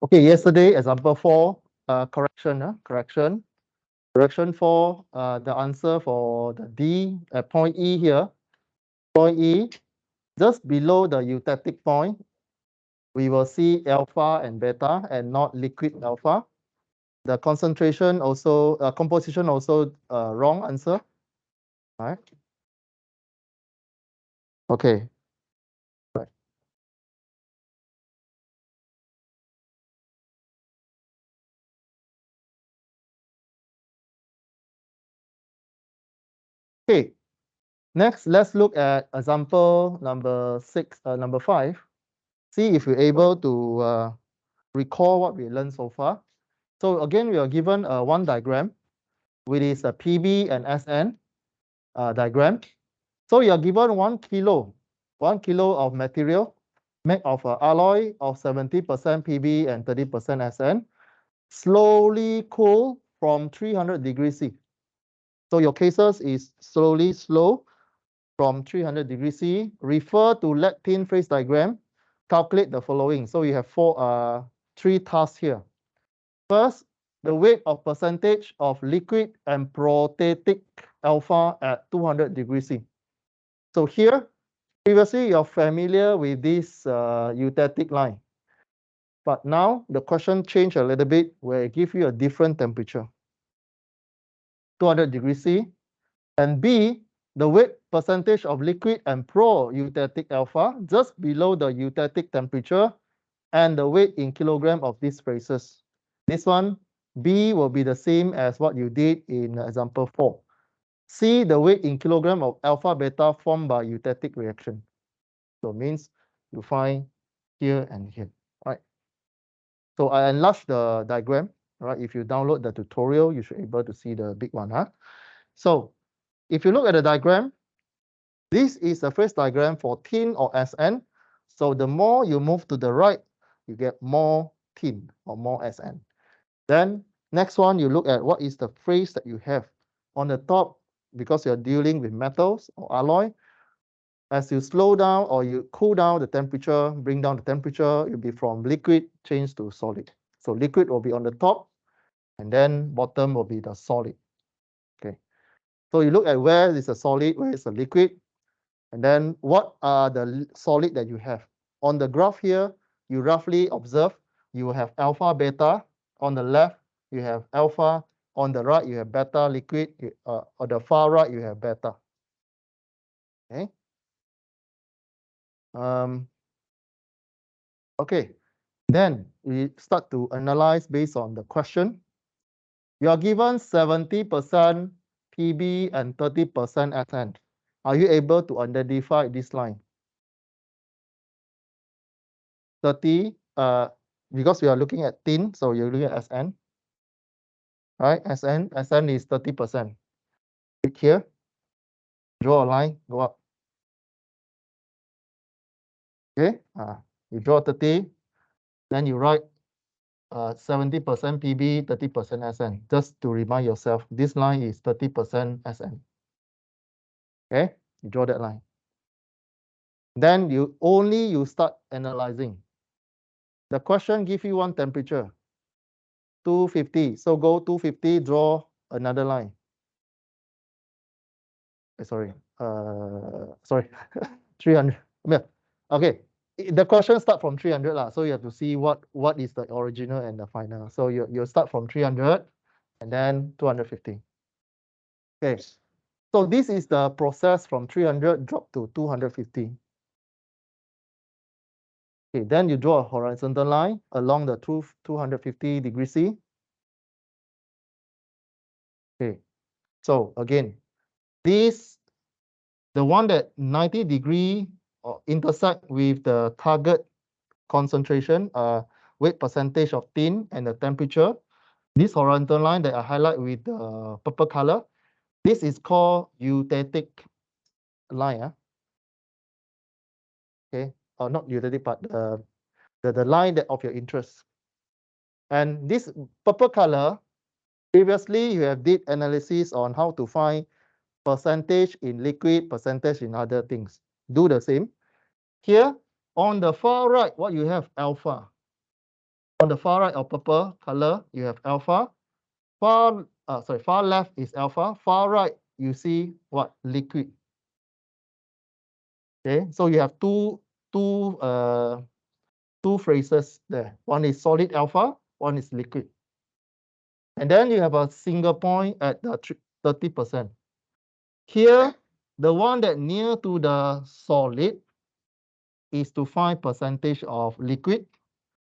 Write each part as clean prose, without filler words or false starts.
Okay, yesterday, example 4, correction, correction for the answer for the D at point E here. Point E, just below the eutectic point, we will see alpha and beta and not liquid alpha. The concentration also, composition also wrong answer. All right. Okay. Right. Okay. Next, let's look at example number 5. See if you're able to recall what we learned so far. So again, we are given one diagram, which is a PB and SN diagram. So you are given 1 kilo of material made of alloy of 70% PB and 30% SN, slowly cool from 300 degrees C. So your cases is slow from 300 degrees C. Refer to lead thin phase diagram. Calculate the following. So you have three tasks here. First, the weight of percentage of liquid and protetic alpha at 200 degrees C. So here, previously you're familiar with this eutectic line. But now the question changed a little bit where it gives you a different temperature. 200 degrees C. And B, the weight percentage of liquid and pro-eutectic alpha just below the eutectic temperature and the weight in kilogram of these phrases. This one, B will be the same as what you did in example 4. C, the weight in kilogram of alpha beta formed by eutectic reaction. So it means you find here and here, right? So I enlarged the diagram, right? If you download the tutorial, you should be able to see the big one, huh? So if you look at the diagram, this is the phase diagram for tin or SN. So the more you move to the right, you get more tin or more SN. Then next one, you look at what is the phase that you have. On the top, because you're dealing with metals or alloy, as you slow down or you cool down the temperature, bring down the temperature, it'll be from liquid change to solid. So liquid will be on the top, and then bottom will be the solid. Okay. So you look at where is the solid, where is the liquid, and then what are the solid that you have. On the graph here, you roughly observe you have alpha, beta. On the left, you have alpha. On the right, you have beta liquid. On the far right, you have beta. Okay. Okay. Then we start to analyze based on the question. You are given 70% PB and 30% SN. Are you able to identify this line? 30, because we are looking at tin, so you're looking at SN. Right, SN is 30%. Click here, draw a line, go up. Okay, you draw 30, then you write 70% PB, 30% SN. Just to remind yourself, this line is 30% SN. Okay, you draw that line. Then you start analyzing. The question gives you one temperature, 250. So go 250, draw another line. Sorry, 300. Okay, the question start from 300 lah. So you have to see what is the original and the final. So you start from 300 and then 250. Okay, so this is the process from 300 drop to 250. Okay, then you draw a horizontal line along the 250 degree C. Okay, so again, the one that 90 degree intersect with the target concentration, weight percentage of tin and the temperature. This horizontal line that I highlight with the purple color, this is called eutectic line. Okay, or not eutectic, but the line that of your interest. And this purple color, previously you have did analysis on how to find percentage in liquid, percentage in other things. Do the same. Here, on the far right, what you have? Alpha. On the far right of purple color, you have alpha. Far left is alpha. Far right, you see what? Liquid. Okay, so you have two phrases there. One is solid alpha, one is liquid. And then you have a single point at the 30%. Here, the one that near to the solid is to find percentage of liquid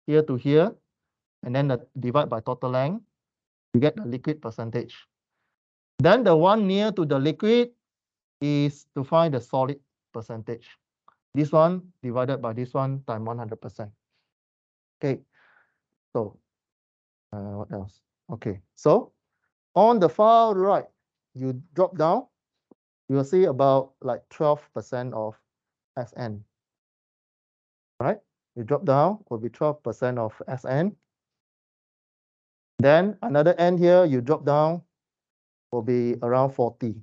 here to here, and then divide by total length, you get the liquid percentage. Then the one near to the liquid is to find the solid percentage. This one divided by this one times 100%. Okay, so what else? Okay, so on the far right, you drop down, you will see about like 12% of Sn. Right? You drop down, will be 12% of Sn. Then another n here, you drop down, will be around 40,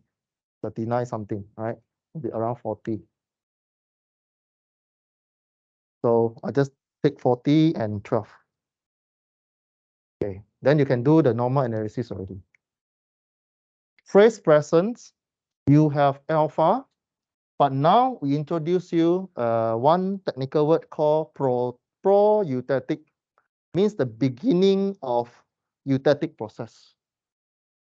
39 something, right? Will be around 40. So I just take 40 and 12. Okay, then you can do the normal analysis already. Phrase presence, you have alpha, but now we introduce you one technical word called pro-eutectic, means the beginning of eutectic process.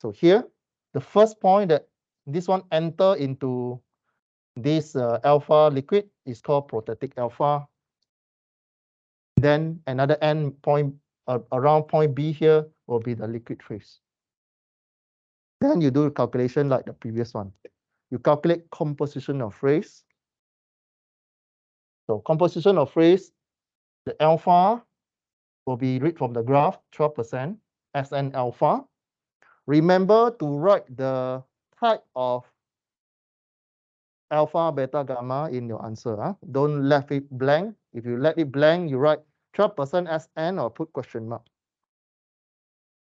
So here, the first point that this one enter into this alpha liquid is called protetic alpha. Then another end point around point B here will be the liquid phase. Then you do a calculation like the previous one. You calculate composition of phase. So composition of phase, the alpha will be read from the graph, 12% Sn alpha. Remember to write the type of alpha, beta, gamma in your answer. Don't left it blank. If you let it blank, you write 12% Sn or put question mark.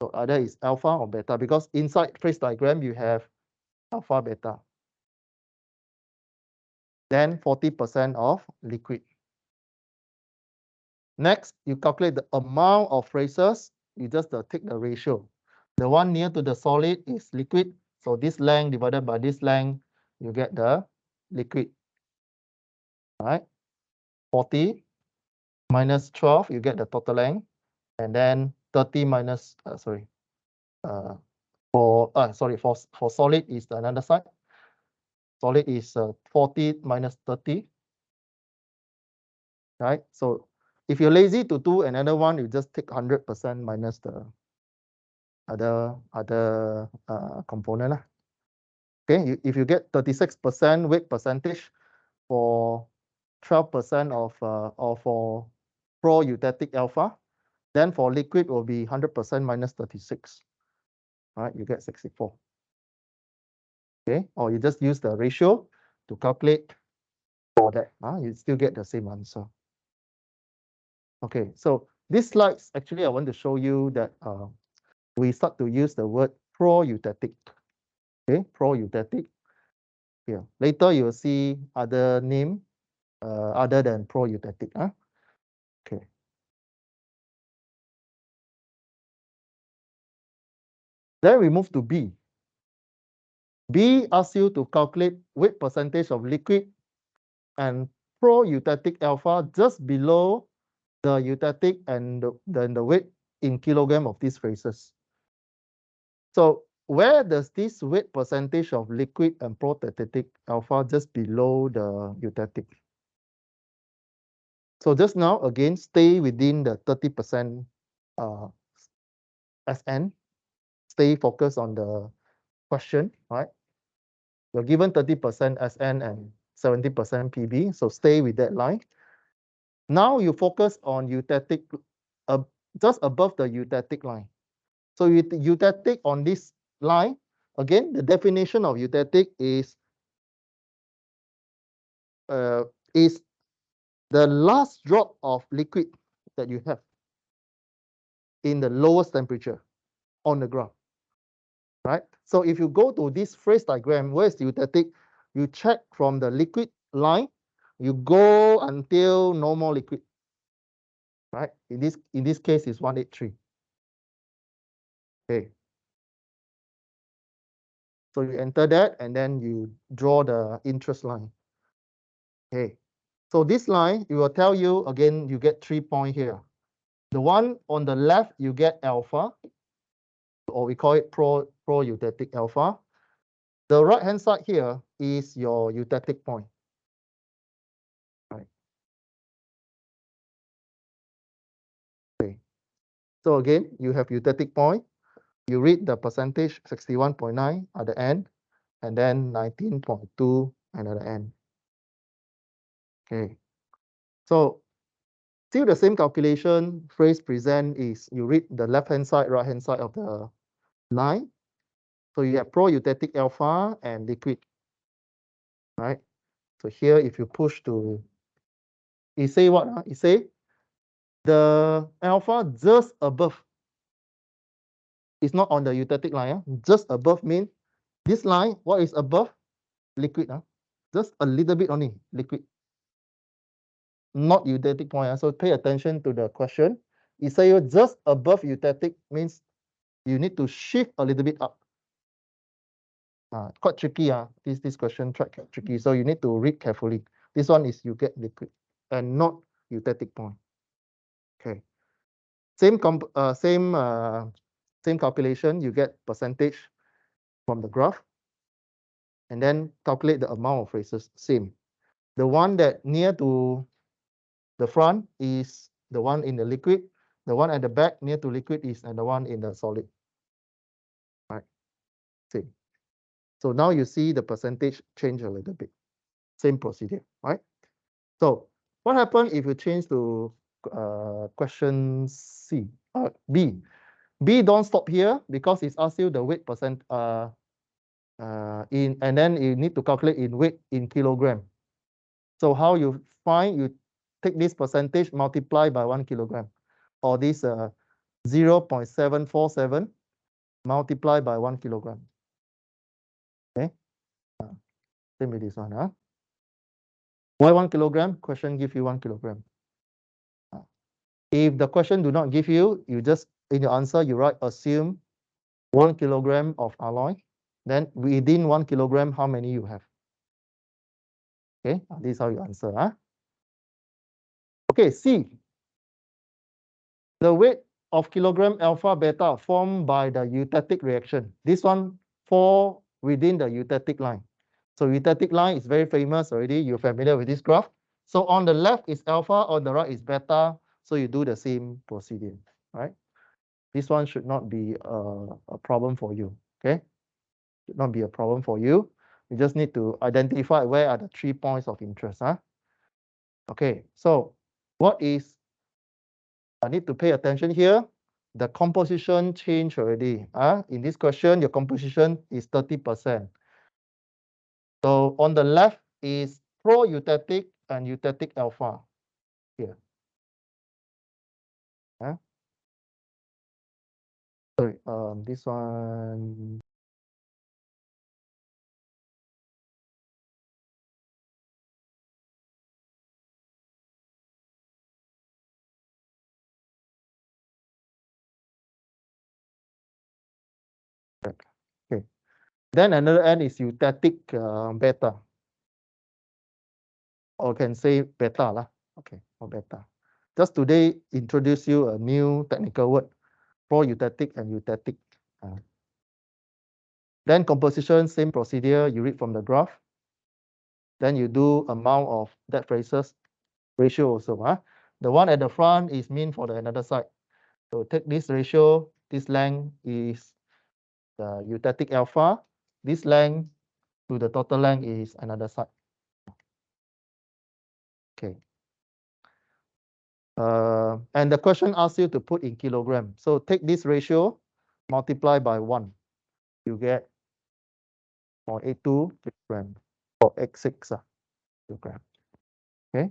So either is alpha or beta, because inside phase diagram, you have alpha, beta. Then 40% of liquid. Next, you calculate the amount of phrases. You just take the ratio. The one near to the solid is liquid. So this length divided by this length, you get the liquid. All right, 40 minus 12, you get the total length. And then 30 minus, for solid is another side. Solid is 40 minus 30. Right? So if you're lazy to do another one, you just take 100% minus the other component. Okay, if you get 36% weight percentage for 12% of or for pro-eutectic alpha, then for liquid will be 100% minus 36. Right, you get 64. Okay, or you just use the ratio to calculate for that. You still get the same answer. Okay, so these slides, actually, I want to show you that we start to use the word pro-eutectic. Okay, pro-eutectic. Yeah, later you will see other name other than pro-eutectic. Okay. Then we move to B. B asks you to calculate weight percentage of liquid and pro-eutectic alpha just below the eutectic and then the weight in kilogram of these phrases. So where does this weight percentage of liquid and pro-eutectic alpha just below the eutectic? So just now, again, stay within the 30% Sn. Stay focused on the question, right? You're given 30% Sn and 70% Pb, so stay with that line. Now you focus on eutectic, just above the eutectic line. So eutectic on this line, again, the definition of eutectic is the last drop of liquid that you have in the lowest temperature on the graph, right? So if you go to this phase diagram, where is the eutectic? You check from the liquid line, you go until no more liquid, right? In this case, it's 183. Okay. So you enter that, and then you draw the interest line. Okay. So this line, it will tell you, again, you get 3 points here. The one on the left, you get alpha, or we call it pro-eutectic alpha. The right-hand side here is your eutectic point. Right. Okay. So again, you have eutectic point. You read the percentage 61.9 at the end, and then 19.2 at the end. Okay. So still the same calculation. Phrase present is you read the left-hand side, right-hand side of the line. So you have pro-eutectic alpha and liquid, right? So here, if you push to, it say what? It say the alpha just above. It's not on the eutectic line. Just above means this line, what is above? Liquid. Just a little bit only, liquid. Not eutectic point. So pay attention to the question. It say just above eutectic means you need to shift a little bit up. Quite tricky. This question quite tricky. So you need to read carefully. This one is you get liquid and not eutectic point. Okay. Same calculation. You get percentage from the graph, and then calculate the amount of phrases. Same. The one that near to the front is the one in the liquid. The one at the back near to liquid is and the one in the solid. Right. Same. So now you see the percentage change a little bit. Same procedure, right? So what happens if you change to question B? B don't stop here because it's asks you the weight percent and then you need to calculate in weight in kilogram. So how you find, you take this percentage multiply by 1 kilogram, or this 0.747 multiply by 1 kilogram. Okay, same with this one. Why 1 kilogram? Question give you 1 kilogram. If the question do not give you, you just in your answer you write assume 1 kilogram of alloy. Then within 1 kilogram, how many you have? Okay, this is how you answer. Okay, C. The weight of kilogram alpha beta formed by the eutectic reaction. This one fall within the eutectic line. So eutectic line is very famous already. You're familiar with this graph. So on the left is alpha, on the right is beta. So you do the same procedure, right? This one should not be a problem for you, okay? Should not be a problem for you. You just need to identify where are the 3 points of interest. Okay, so what is, I need to pay attention here. The composition change already. In this question, your composition is 30%. So on the left is pro-eutectic and eutectic alpha here. Sorry, this one. Okay. Then another end is eutectic beta. Or can say beta lah. Okay, or beta. Just today introduce you a new technical word, pro-eutectic and eutectic. Then composition, same procedure, you read from the graph. Then you do amount of that phrases ratio also. The one at the front is mean for the another side. So take this ratio, this length is the eutectic alpha, this length to the total length is another side. Okay. And the question asks you to put in kilogram. So take this ratio, multiply by 1. You get 0.82 kilogram or x6 kilogram. Okay.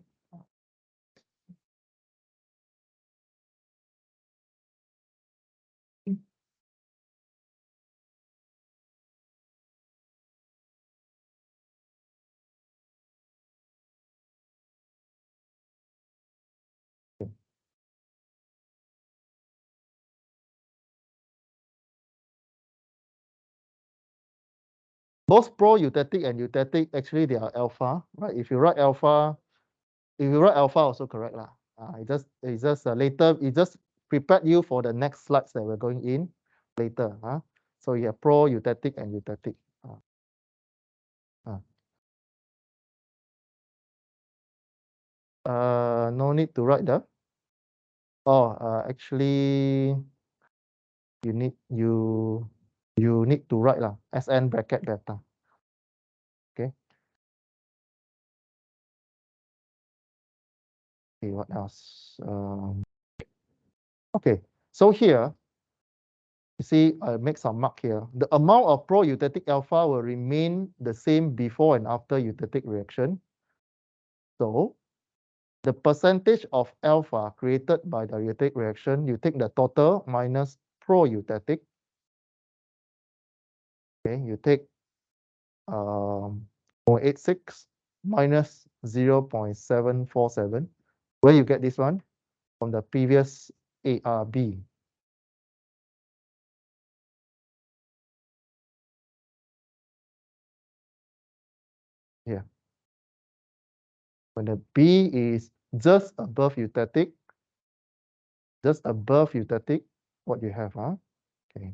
Both pro-eutectic and eutectic, actually they are alpha, right? If you write alpha also correct lah. It's just later, it just prepared you for the next slides that we're going in later. So you have pro-eutectic and eutectic. No need to write the. Actually, you need to write lah. SN bracket beta. Okay. Okay, what else? Okay, so here, you see, I make some mark here. The amount of pro-eutectic alpha will remain the same before and after eutectic reaction. So the percentage of alpha created by the eutectic reaction, you take the total minus pro-eutectic. Okay, you take 0.86 minus 0.747. Where you get this one? From the previous ARB. Here. When the B is just above eutectic, what you have, okay.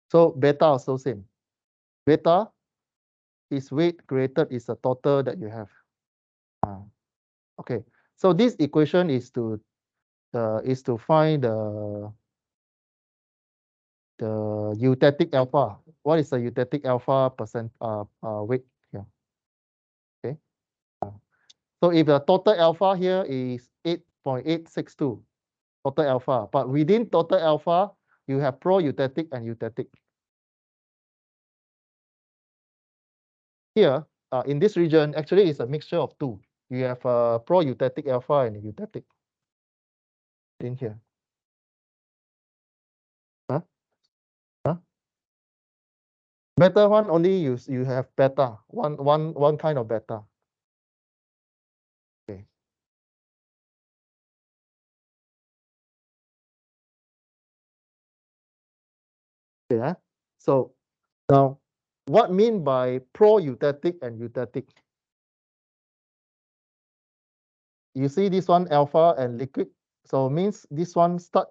So beta also same. Beta is weight created is the total that you have. Okay. So this equation is to find the eutectic alpha. What is the eutectic alpha percent weight here? Okay. So if the total alpha here is 8.862 total alpha, but within total alpha you have pro-eutectic and eutectic. Here, in this region, actually it's a mixture of two. You have pro-eutectic alpha and eutectic in here. Huh? Huh? Beta one only you have beta, one kind of beta. Okay. Okay. So now, what mean by pro-eutectic and eutectic? You see this one alpha and liquid, so means this one start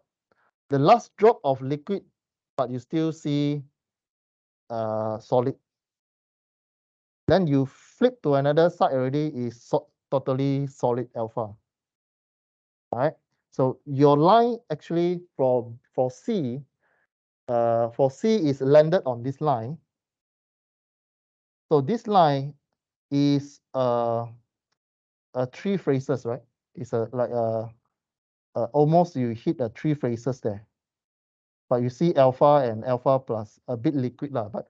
the last drop of liquid, but you still see solid. Then you flip to another side already is totally solid alpha. Right? So your line actually for C is landed on this line. So this line is three phrases, right? It's almost you hit the three phrases there. But you see alpha and alpha plus a bit liquid lah. But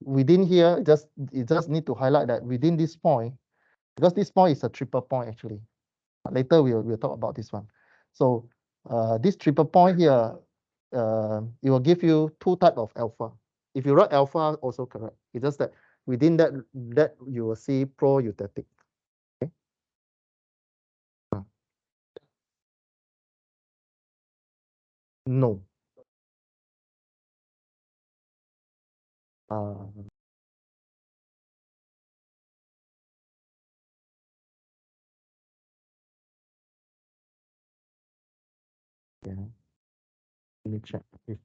within here, you just need to highlight that within this point, because this point is a triple point actually. Later we'll talk about this one. So this triple point here, it will give you two type of alpha. If you write alpha, also correct. It's just that within that you will see pro-eutectic. Okay. No. Yeah. Let me check. Let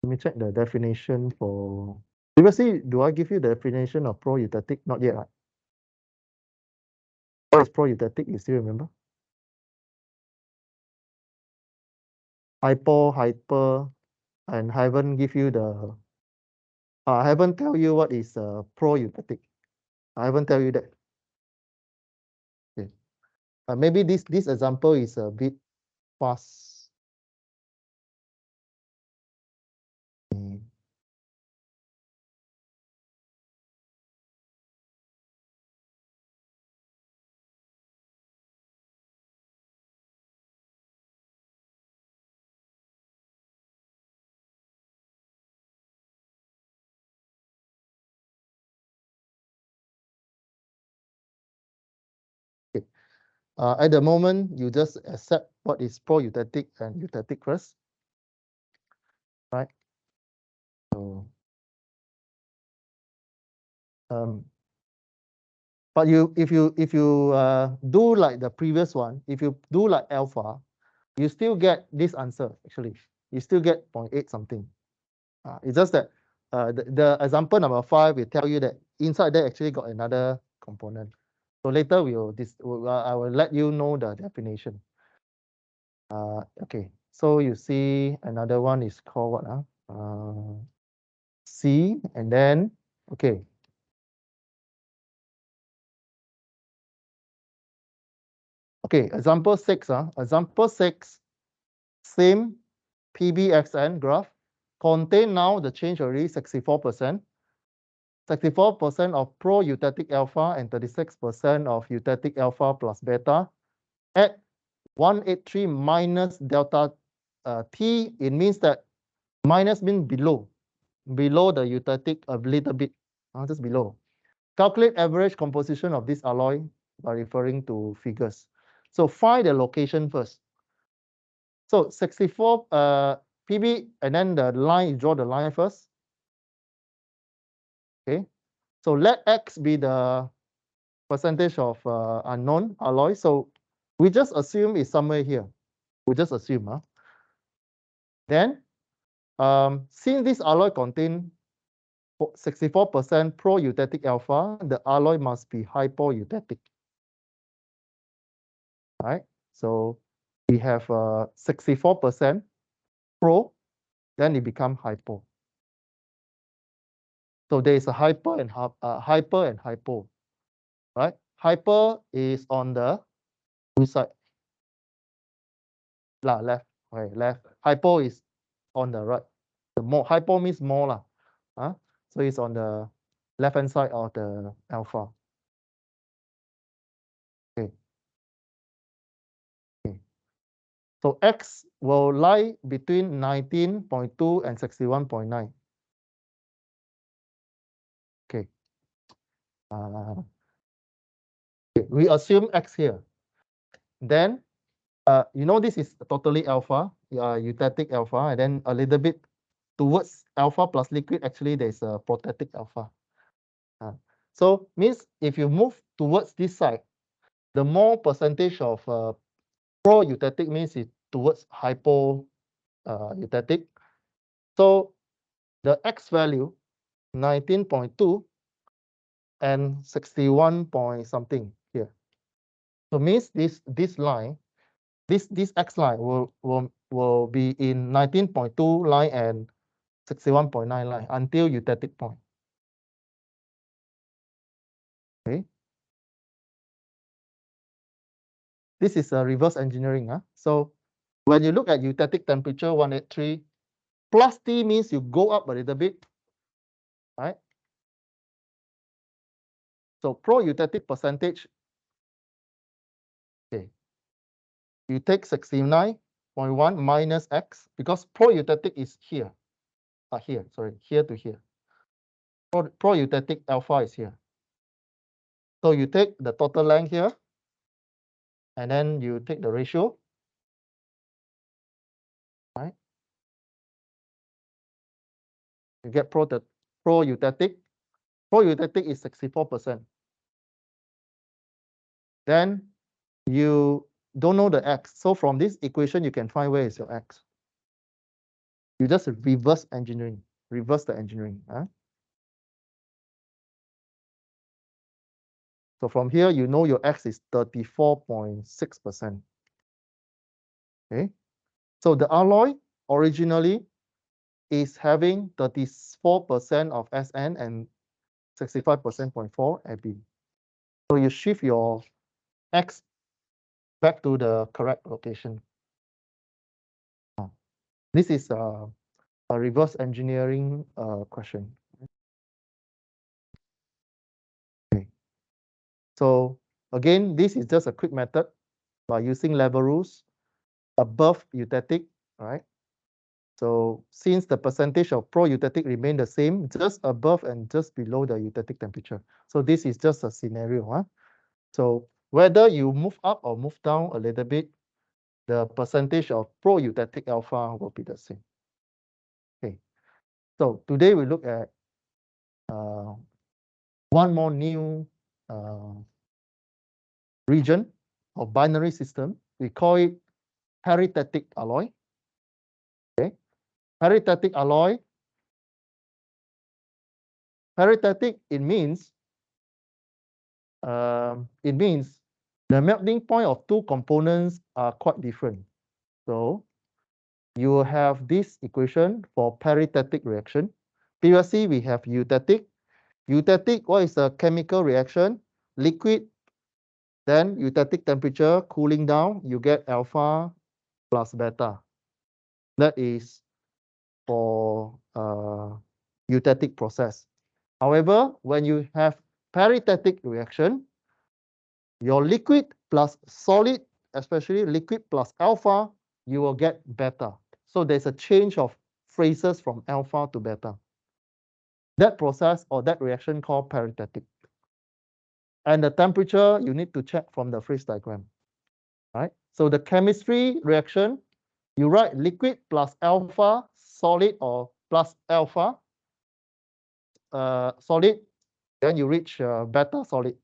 me check the definition for. Previously, do I give you the definition of pro-eutectic? Not yet, right? What is pro-eutectic? You still remember? Hyper, and I haven't give you the. I haven't tell you what is pro-eutectic. I haven't tell you that. Okay. Maybe this example is a bit fast. At the moment, you just accept what is pro-eutectic and eutectic first, right? So, but if you do like the previous one, if you do like alpha, you still get this answer. Actually, you still get 0.8 something. It's just that the example number 5 will tell you that inside there actually got another component. So later I will let you know the definition. Okay, so you see another one is called what? C, and then okay. Okay, example 6. Example 6, same PBXN graph, contain now the change already 64%. 64% of pro-eutectic alpha and 36% of eutectic alpha plus beta at 183 minus delta T. It means that minus means below the eutectic a little bit, just below. Calculate average composition of this alloy by referring to figures. So find the location first. So 64 PB, and then the line, draw the line first. Okay, so let X be the percentage of unknown alloy. So we just assume it's somewhere here. We just assume. Then, since this alloy contains 64% pro-eutectic alpha, the alloy must be hypo-eutectic. Right? So we have 64% pro, then it becomes hypo. So there is a hyper and hypo. Right? Hyper is on the which side? Left. Okay, left. Hypo is on the right. The more hypo means more lah. So it's on the left hand side of the alpha. Okay. Okay. So X will lie between 19.2 and 61.9. Okay. Okay. We assume X here. Then you know this is totally alpha, eutectic alpha, and then a little bit towards alpha plus liquid, actually there's a protetic alpha. So means if you move towards this side, the more percentage of pro-eutectic means it's towards hypo eutectic. So the X value 19.2 and 61 point something here. So means this line, this X line will be in 19.2 line and 61.9 line until eutectic point. Okay. This is a reverse engineering. So when you look at eutectic temperature 183, plus T means you go up a little bit, right? So pro-eutectic percentage, okay, you take 69.1 minus X, because pro-eutectic is here, here to here. Pro-eutectic alpha is here. So you take the total length here, and then you take the ratio, right? You get pro-eutectic. Pro-eutectic is 64%. Then you don't know the X. So from this equation, you can find where is your X. You just reverse the engineering. So from here, you know your X is 34.6%. Okay. So the alloy originally is having 34% of SN and 65% 0.4 Ab. So you shift your X back to the correct location. This is a reverse engineering question. Okay. So again, this is just a quick method by using level rules above eutectic, right? So since the percentage of pro-eutectic remain the same, just above and just below the eutectic temperature. So this is just a scenario. So whether you move up or move down a little bit, the percentage of pro-eutectic alpha will be the same. Okay, so today we look at one more new region of binary system. We call it paritatic alloy. Okay, paritatic alloy. Paritatic, it means the melting point of two components are quite different. So you will have this equation for paritatic reaction. Previously, we have eutectic. Eutectic, what is a chemical reaction? Liquid, then eutectic temperature cooling down, you get alpha plus beta. That is for eutectic process. However, when you have paritatic reaction, your liquid plus solid, especially liquid plus alpha, you will get beta. So there's a change of phases from alpha to beta. That process or that reaction called paritatic. And the temperature you need to check from the phase diagram. Right? So the chemistry reaction, you write liquid plus alpha, solid or plus alpha, solid, then you reach beta solid.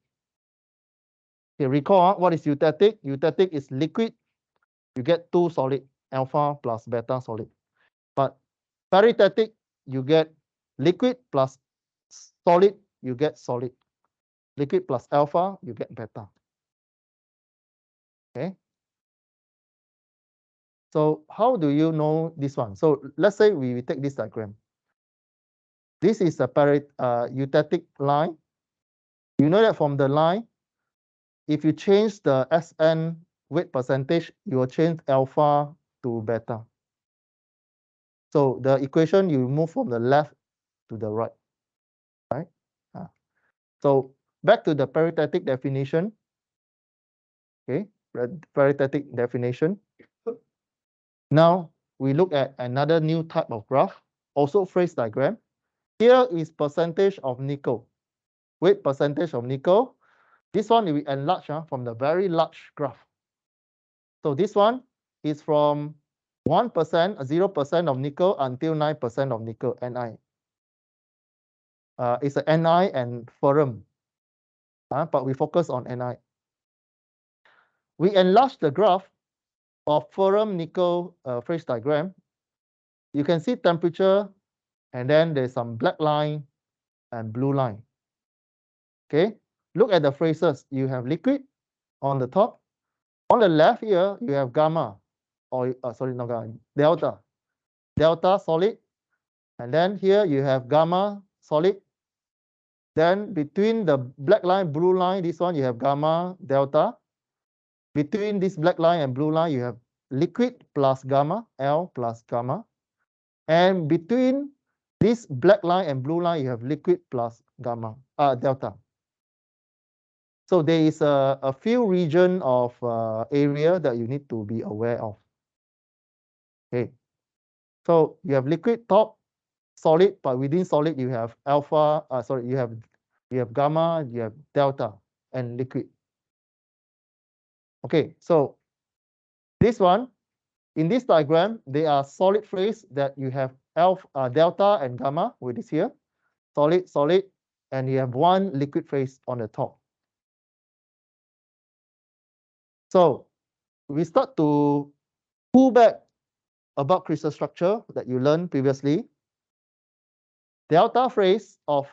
Okay, recall what is eutectic? Eutectic is liquid, you get two solid, alpha plus beta solid. But paritatic, you get liquid plus solid, you get solid. Liquid plus alpha, you get beta. Okay. So how do you know this one? So let's say we take this diagram. This is a eutectic line. You know that from the line, if you change the SN weight percentage, you will change alpha to beta. So the equation, you move from the left to the right, right? So back to the paritatic definition. Okay, paritatic definition. Now we look at another new type of graph, also phase diagram. Here is percentage of nickel, weight percentage of nickel. This one we enlarge from the very large graph. So this one is from 1%, 0% of nickel until 9% of nickel, Ni. It's a Ni and ferrum, but we focus on Ni. We enlarge the graph of ferrum nickel phase diagram. You can see temperature, and then there's some black line and blue line. Okay, look at the phases. You have liquid on the top. On the left here, you have gamma, or sorry, not gamma, delta. Delta solid. And then here you have gamma solid. Then between the black line, blue line, this one you have gamma, delta. Between this black line and blue line, you have liquid plus gamma, L plus gamma. And between this black line and blue line, you have liquid plus gamma, delta. So there is a few region of area that you need to be aware of. Okay. So you have liquid top, solid, but within solid you have alpha, you have gamma, you have delta, and liquid. Okay, so this one, in this diagram, they are solid phase that you have alpha, delta and gamma, which is here, solid, solid, and you have one liquid phase on the top. So we start to pull back about crystal structure that you learned previously. Delta phase of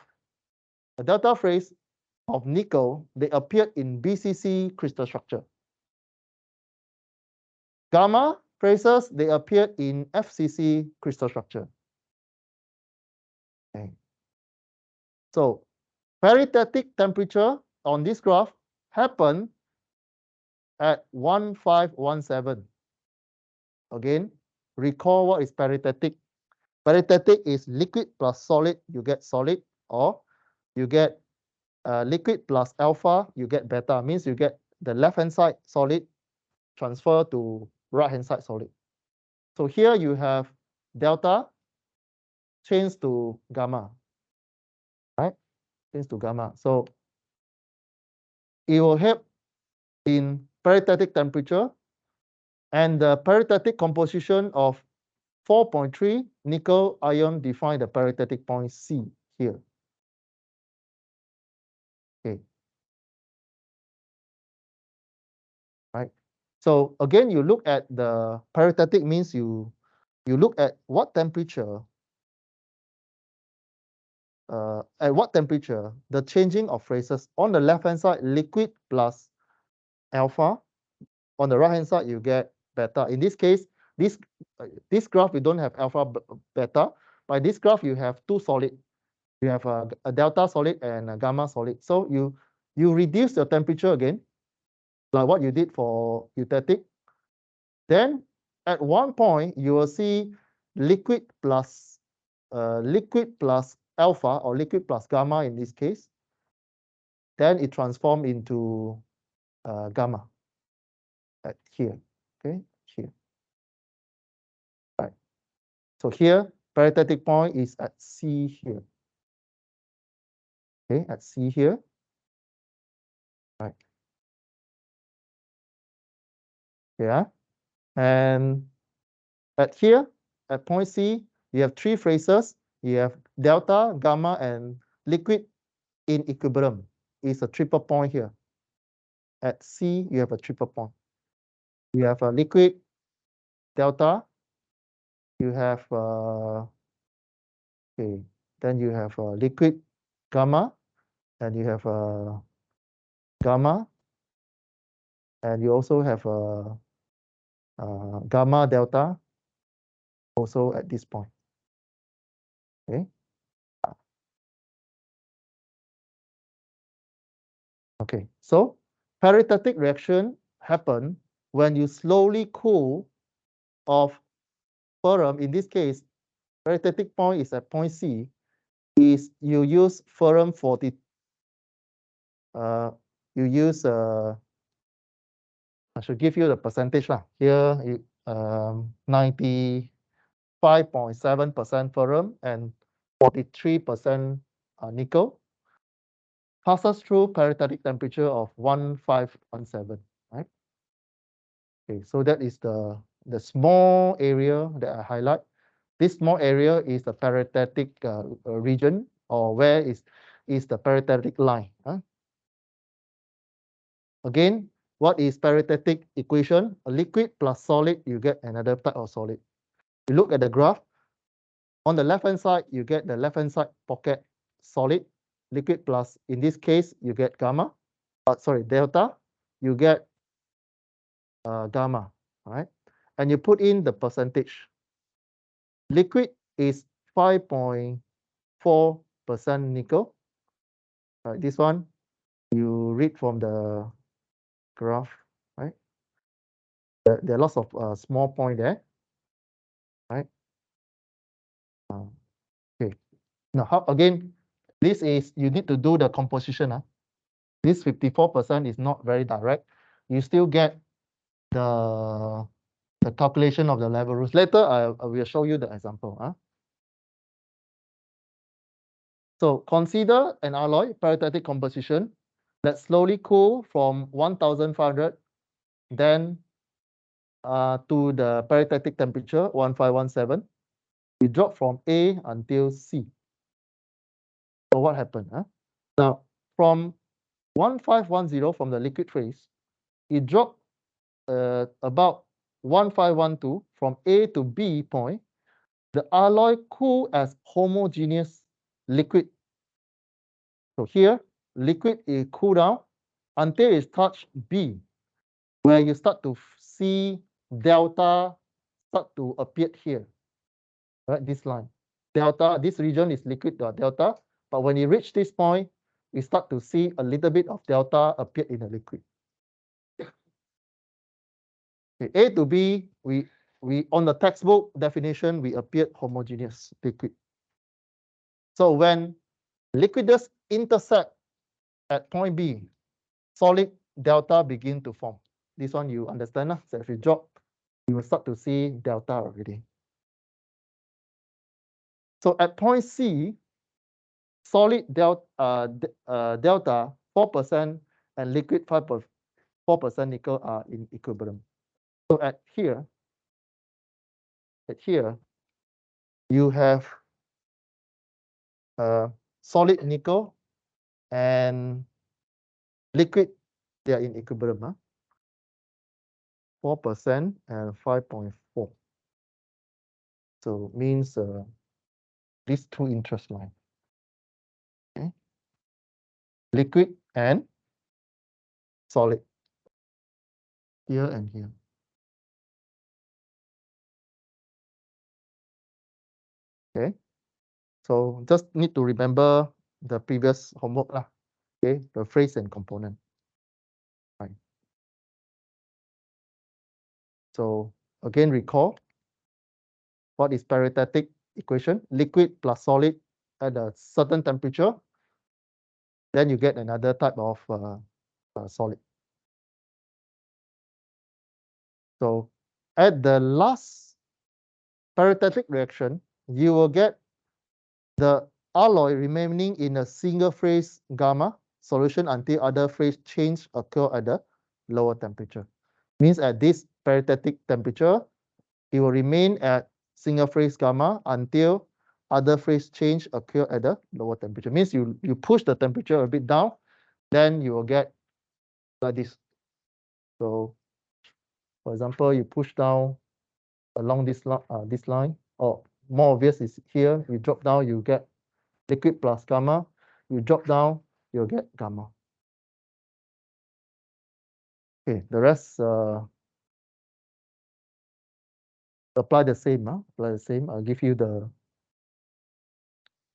nickel, they appeared in BCC crystal structure. Gamma phases, they appeared in FCC crystal structure. Okay. So paritatic temperature on this graph happen at 1517. Again, recall what is paritatic. Paritatic is liquid plus solid, you get solid, or you get liquid plus alpha, you get beta. Means you get the left-hand side solid transfer to right-hand side solid. So here you have delta change to gamma, right? Change to gamma. So it will help in paritatic temperature, and the paritatic composition of 4.3 nickel ion define the paritatic point C here. Okay. Right. So again, you look at the paritatic means you look at what temperature the changing of phases. On the left hand side, liquid plus alpha. On the right hand side, you get beta. In this case, this graph, you don't have alpha beta. By this graph, you have two solid. You have a delta solid and a gamma solid. So you reduce your temperature again, like what you did for eutectic. Then at one point, you will see liquid plus alpha, or liquid plus gamma in this case. Then it transforms into gamma at here. Okay, here. Right. So here, paritatic point is at C here. Okay, at C here. Right. Yeah. And at here, at point C, you have three phases. You have delta, gamma, and liquid in equilibrium. It's a triple point here. At C, you have a triple point. You have a liquid delta. You have okay. Then you have a liquid gamma, and you have a gamma, and you also have a gamma delta also at this point. Okay. Okay. So paritatic reaction happen when you slowly cool of ferrum. In this case, paritatic point is at point C. Is you use ferrum 40. You use I should give you the percentage lah. Here, 95.7% ferrum and 43% nickel. Passes through paritatic temperature of 1517, right? Okay, so that is the small area that I highlight. This small area is the paritatic region, or where is the paritatic line. Huh? Again, what is paritatic equation? A liquid plus solid, you get another type of solid. You look at the graph. On the left-hand side, you get the left-hand side pocket solid, liquid plus, in this case, you get gamma. Delta, you get gamma, right? And you put in the percentage. Liquid is 5.4% nickel. Right, this one, you read from the graph, right? There are lots of small point there, right? Okay. Now, again, this is, you need to do the composition. This 54% is not very direct. You still get the calculation of the level rules. Later, I will show you the example. So consider an alloy paritatic composition that slowly cool from 1500, then to the paritatic temperature 1517. We drop from A until C. So what happened? Now, from 1510, from the liquid phase, it dropped about 1512 from A to B point. The alloy cool as homogeneous liquid. So here, liquid is cool down until it touch B, where you start to see delta start to appear here. Right, this line. Delta, this region is liquid delta, but when you reach this point, we start to see a little bit of delta appear in the liquid. Okay, A to B, we on the textbook definition, we appeared homogeneous liquid. So when liquidus intersect at point B, solid delta begin to form. This one you understand. So if you drop, you will start to see delta already. So at point C, solid delta 4% and liquid 5%. 4% nickel are in equilibrium. So at here, you have solid nickel and liquid, they are in equilibrium. 4% and 5.4. So means these two interest line. Okay. Liquid and solid. Here and here. Okay. So just need to remember the previous homework lah. Okay, the phrase and component. Right. So again, recall what is paritatic equation? Liquid plus solid at a certain temperature. Then you get another type of solid. So at the last paritatic reaction, you will get the alloy remaining in a single phase gamma solution until other phase change occur at the lower temperature. Means at this paritatic temperature, it will remain at single phase gamma until other phase change occur at the lower temperature. Means you push the temperature a bit down, then you will get like this. So for example, you push down along this line, or more obvious is here, you drop down, you get liquid plus gamma. You drop down, you'll get gamma. Okay, the rest apply the same. Apply the same. I'll give you the.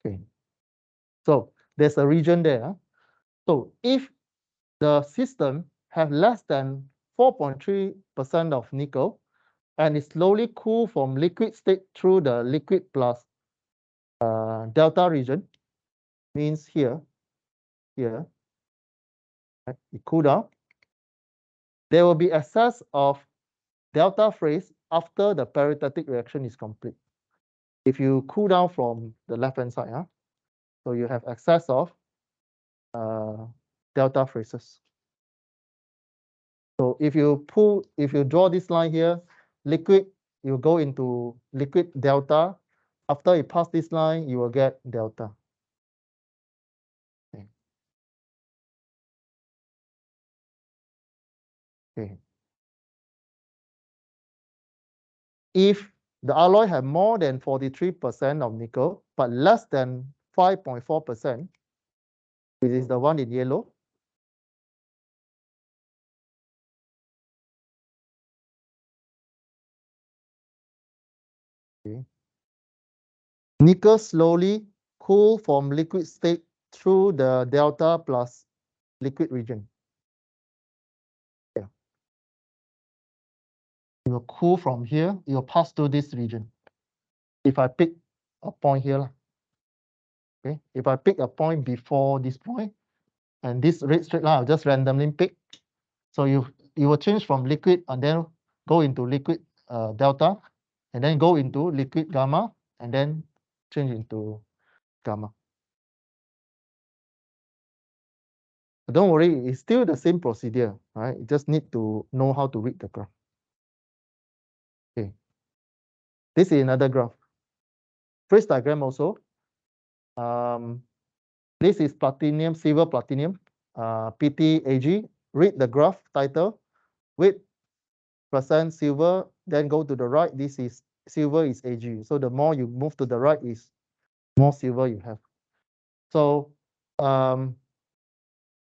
Okay. So there's a region there. So if the system have less than 4.3% of nickel and is slowly cool from liquid state through the liquid plus delta region, means here, right, it cool down, there will be excess of delta phase after the paritatic reaction is complete. If you cool down from the left-hand side, so you have excess of delta phases. So if you draw this line here, liquid, you go into liquid delta. After you pass this line, you will get delta. Okay. Okay. If the alloy have more than 43% of nickel, but less than 5.4%, which is the one in yellow, okay. Nickel slowly cool from liquid state through the delta plus liquid region. Yeah. It will cool from here, it will pass through this region. If I pick a point here, okay, if I pick a point before this point, and this red straight line, I'll just randomly pick. So you will change from liquid and then go into liquid delta, and then go into liquid gamma, and then change into gamma. But don't worry, it's still the same procedure, right? You just need to know how to read the graph. Okay. This is another graph. Phase diagram also. This is platinum, silver platinum, PTAG. Read the graph title with percent silver, then go to the right. This is silver is AG. So the more you move to the right is more silver you have. So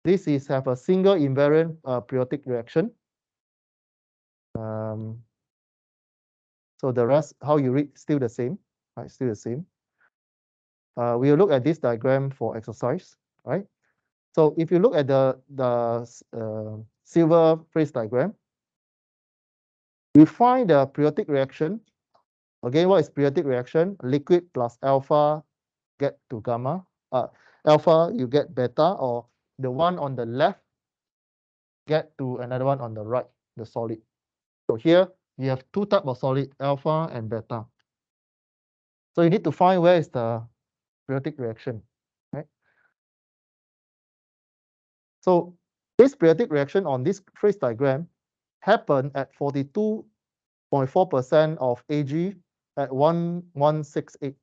this is have a single invariant periodic reaction. So the rest, how you read, still the same, right? Still the same. We'll look at this diagram for exercise, right? So if you look at the silver phase diagram, we find the periodic reaction. Again, what is periodic reaction? Liquid plus alpha get to gamma. Alpha, you get beta, or the one on the left get to another one on the right, the solid. So here you have two types of solid, alpha and beta. So you need to find where is the periodic reaction, right? So This periodic reaction on this phase diagram happened at 42.4% of Ag at 1168.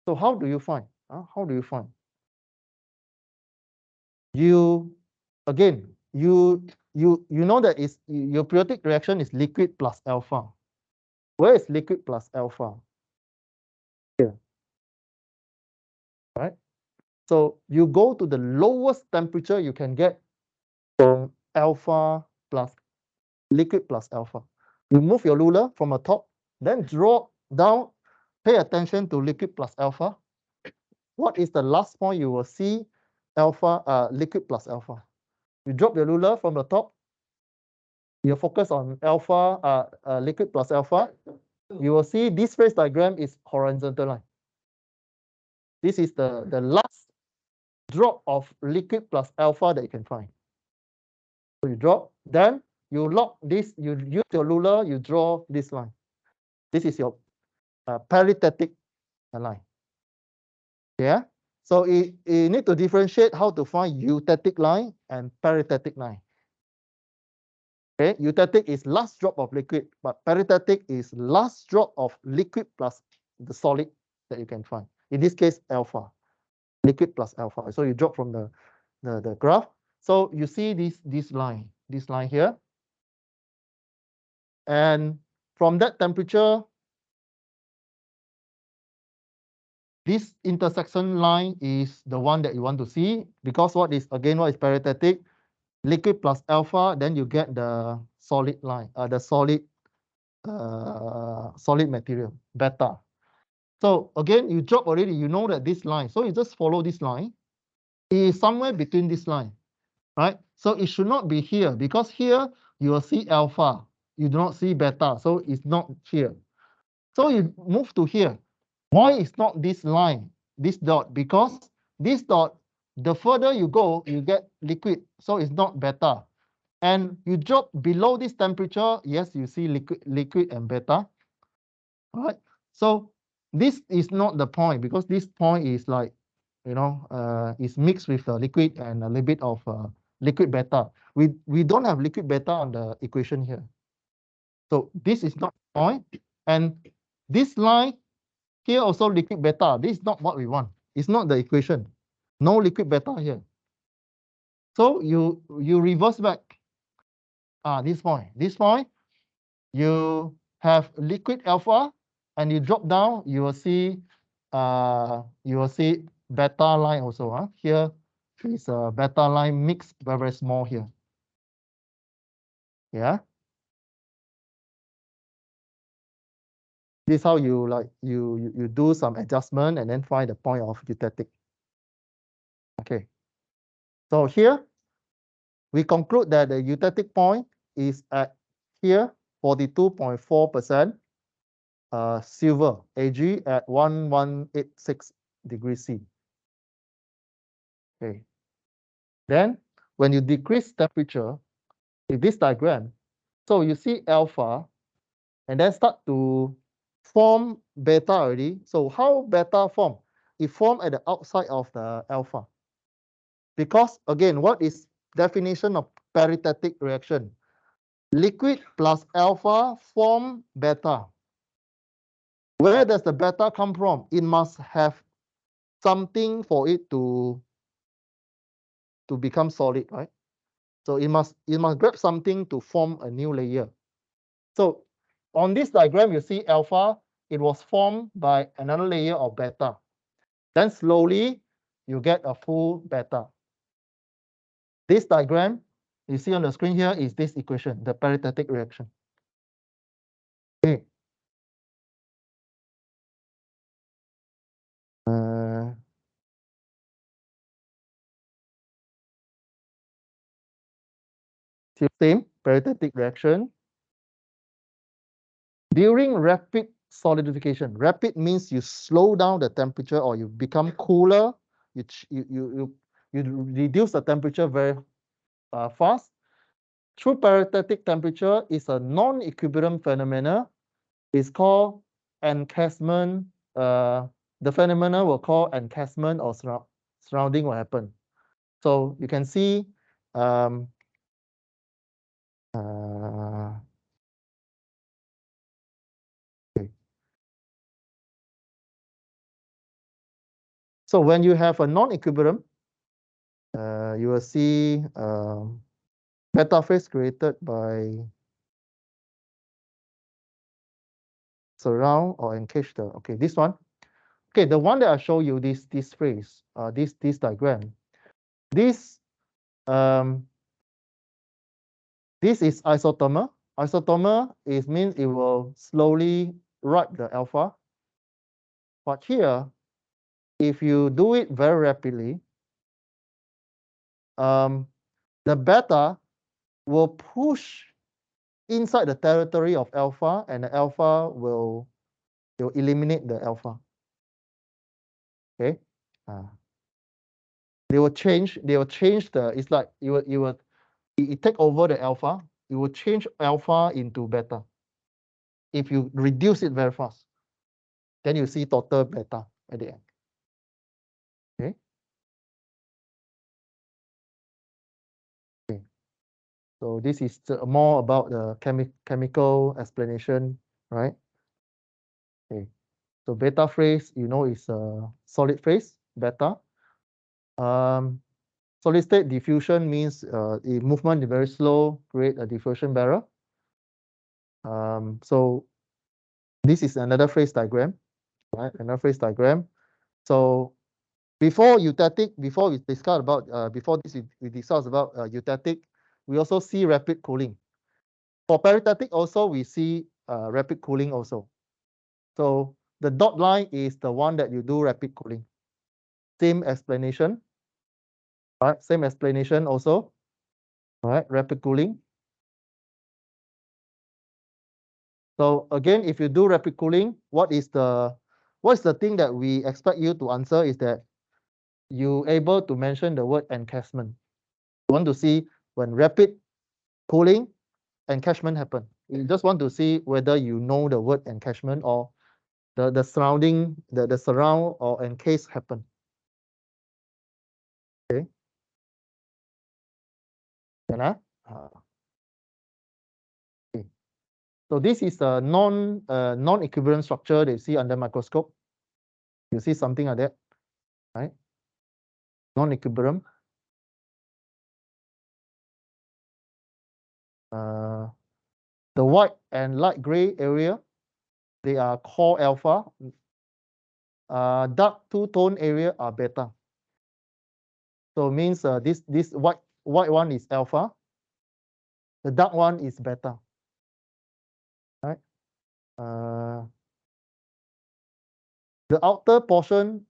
So how do you find? How do you find? You again, you know that is your periodic reaction is liquid plus alpha. Where is liquid plus alpha? Here, right? So you go to the lowest temperature you can get from alpha plus liquid plus alpha. You move your ruler from the top, then draw down, pay attention to liquid plus alpha. What is the last point you will see? Alpha, liquid plus alpha. You drop your ruler from the top, you focus on alpha, liquid plus alpha. You will see this phase diagram is horizontal line. This is the last drop of liquid plus alpha that you can find. So you drop, then you lock this, you use your ruler, you draw this line. This is your paritetic line. Yeah. So you need to differentiate how to find eutectic line and paritetic line. Okay, eutectic is last drop of liquid, but paritetic is last drop of liquid plus the solid that you can find. In this case, alpha, liquid plus alpha. So you drop from the graph. So you see this line here. And from that temperature, this intersection line is the one that you want to see, because what is paritetic? Liquid plus alpha, then you get the solid line, the solid material, beta. So again, you drop already, you know that this line, so you just follow this line. It is somewhere between this line, right? So it should not be here, because here you will see alpha, you do not see beta, so it's not here. So you move to here. Why is not this line, this dot? Because this dot, the further you go, you get liquid, so it's not beta. And you drop below this temperature, yes, you see liquid and beta. All right. So this is not the point, because this point is like, is mixed with the liquid and a little bit of liquid beta. We don't have liquid beta on the equation here. So this is not the point. And this line here also liquid beta. This is not what we want. It's not the equation. No liquid beta here. So you reverse back. This point. This point, you have liquid alpha, and you drop down, you will see beta line also. Here is a beta line mixed very, very small here. Yeah. This is how you you do some adjustment and then find the point of eutectic. Okay. So here we conclude that the eutectic point is at here 42.4% silver Ag at 1186 degrees C. Okay. Then when you decrease temperature with this diagram, so you see alpha and then start to form beta already. So how beta form? It form at the outside of the alpha. Because again, what is definition of paritetic reaction? Liquid plus alpha form beta. Where does the beta come from? It must have something for it to become solid, right? So it must grab something to form a new layer. So on this diagram, you see alpha, it was formed by another layer of beta. Then slowly you get a full beta. This diagram you see on the screen here is this equation, the paritetic reaction. Okay. Same paritetic reaction. During rapid solidification, rapid means you slow down the temperature or you become cooler. You reduce the temperature very fast. True paritetic temperature is a non-equilibrium phenomena. It's called encasement. The phenomena will call encasement or surrounding will happen. So you can see okay. So when you have a non-equilibrium, you will see beta phase created by surround or encase the, okay, this one. Okay, the one that I show you, this phase, this diagram, this is isothermal. Isothermal means it will slowly write the alpha. But here, if you do it very rapidly, the beta will push inside the territory of alpha, and the alpha will eliminate the alpha. Okay, they will change the. It's like it take over the alpha. You will change alpha into beta. If you reduce it very fast, then you see total beta at the end. Okay. Okay. So this is more about the chemical explanation, right? Okay. So beta phase, you know, is a solid phase, beta. Solid state diffusion means the movement is very slow, create a diffusion barrier. So this is another phase diagram, right? Another phase diagram. So before eutectic, before we discuss about before this we discuss about eutectic, we also see rapid cooling. For perithetic also we see rapid cooling also. So the dot line is the one that you do rapid cooling. Same explanation. All right, same explanation also. All right, rapid cooling. So again, if you do rapid cooling, what's the thing that we expect you to answer is that you able to mention the word encashment. You want to see when rapid cooling, encashment happen. You just want to see whether you know the word encashment or the surrounding, the surround or encase happen. Okay. Okay. So this is a non-equivalent structure that you see under microscope. You see something like that, right? Non-equilibrium. The white and light gray area, they are core alpha. Dark two-tone area are beta. So it means this white one is alpha. The dark one is beta. Right? The outer portion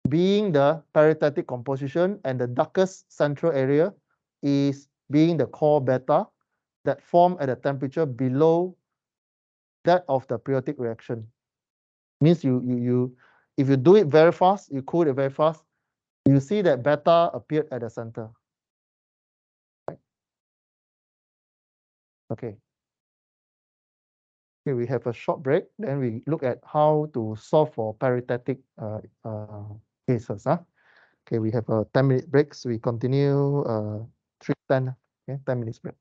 being the perithetic composition, and the darkest central area is being the core beta that form at a temperature below that of the periodic reaction. Means if you do it very fast, you cool it very fast, you see that beta appeared at the center. Right? Okay. Okay, we have a short break. Then we look at how to solve for perithetic cases. Okay, we have a 10-minute break. So we continue 3:10. Okay, 10 minutes break.